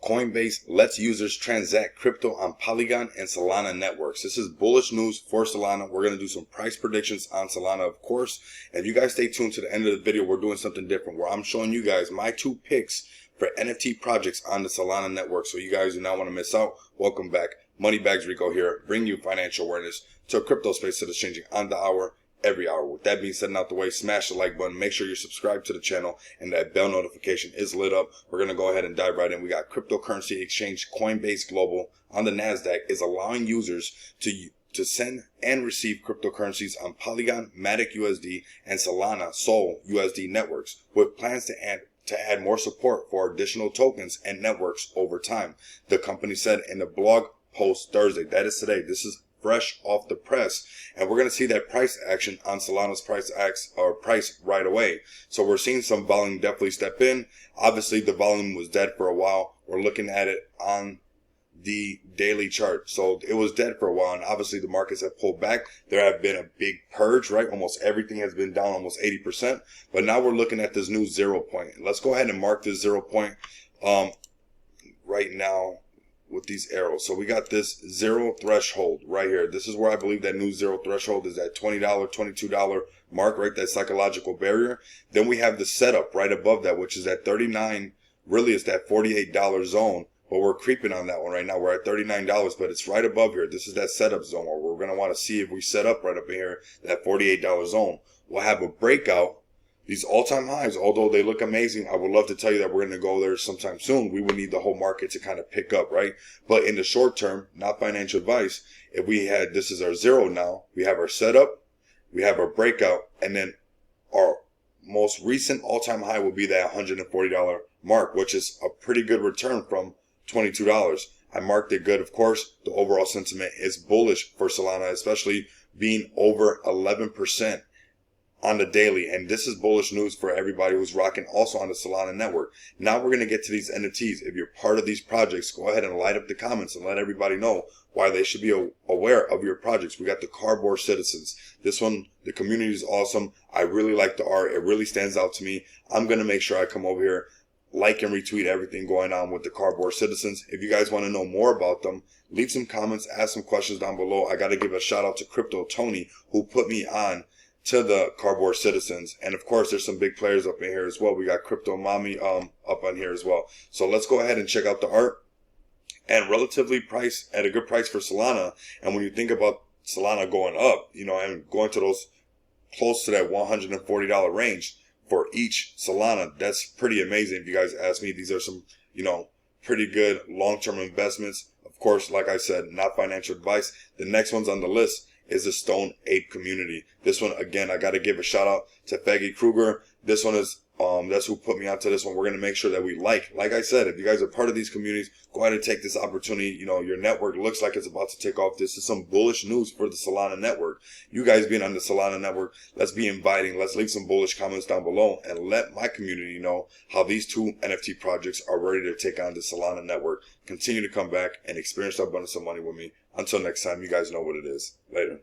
Coinbase lets users transact crypto on Polygon and Solana networks. This is bullish news for Solana. We're going to do some price predictions on Solana, of course. And if you guys stay tuned to the end of the video, we're doing something different where I'm showing you guys my 2 picks for NFT projects on the Solana network. So you guys do not want to miss out. Welcome back. Moneybags Rico here, bring you financial awareness to a crypto space that is changing on the hour, every hour. With that being said and out the way, smash the like button, make sure you're subscribed to the channel, and that bell notification is lit up. We're going to go ahead and dive right in. We got cryptocurrency exchange Coinbase Global on the NASDAQ is allowing users to send and receive cryptocurrencies on Polygon, Matic USD, and Solana Sol USD networks, with plans to add more support for additional tokens and networks over time. The company said in a blog post Thursday, that is today, this is fresh off the press, and we're going to see that price action on Solana's price right away. So we're seeing some volume definitely step in. Obviously the volume was dead for a while. We're looking at it on the daily chart. So it was dead for a while, and obviously the markets have pulled back. There have been a big purge, right? Almost everything has been down almost 80%, but now we're looking at this new 0 point. Let's go ahead and mark this 0 point right now with these arrows. So we got this 0 threshold right here. This is where I believe that new 0 threshold is, that $20, $22 mark, right? That psychological barrier. Then we have the setup right above that, which is at 39. Really, it's that $48 zone, but we're creeping on that one right now. We're at $39, but it's right above here. This is that setup zone where we're going to want to see if we set up right up in here, that $48 zone. We'll have a breakout. These all-time highs, although they look amazing, I would love to tell you that we're going to go there sometime soon. We would need the whole market to kind of pick up, right? But in the short term, not financial advice, if we had, this is our 0 now, we have our setup, we have our breakout, and then our most recent all-time high will be that $140 mark, which is a pretty good return from $22. I marked it good. Of course, the overall sentiment is bullish for Solana, especially being over 11% on the daily, and this is bullish news for everybody who's rocking also on the Solana network. Now we're going to get to these NFTs. If you're part of these projects, go ahead and light up the comments and let everybody know why they should be aware of your projects. We got the Cardboard Citizens. This one, the community is awesome. I really like the art. It really stands out to me. I'm going to make sure I come over here, like and retweet everything going on with the Cardboard Citizens. If you guys want to know more about them, leave some comments, ask some questions down below. I got to give a shout out to Crypto Tony, who put me on to the Cardboard Citizens. And of course, there's some big players up in here as well. We got Crypto Mommy up on here as well. So let's go ahead and check out the art. And relatively priced at a good price for Solana. And when you think about Solana going up, you know, and going to those close to that $140 range for each Solana, that's pretty amazing. If you guys ask me, these are some, you know, pretty good long-term investments. Of course, like I said, not financial advice. The next one's on the list is the Stone Ape community. This one, again, I got to give a shout out to Feggy Kruger. This one is, that's who put me onto this one. We're going to make sure that we like I said, if you guys are part of these communities, go ahead and take this opportunity. You know, your network looks like it's about to take off. This is some bullish news for the Solana network. You guys being on the Solana network, let's be inviting. Let's leave some bullish comments down below and let my community know how these 2 NFT projects are ready to take on the Solana network. Continue to come back and experience the abundance of money with me. Until next time, you guys know what it is. Later.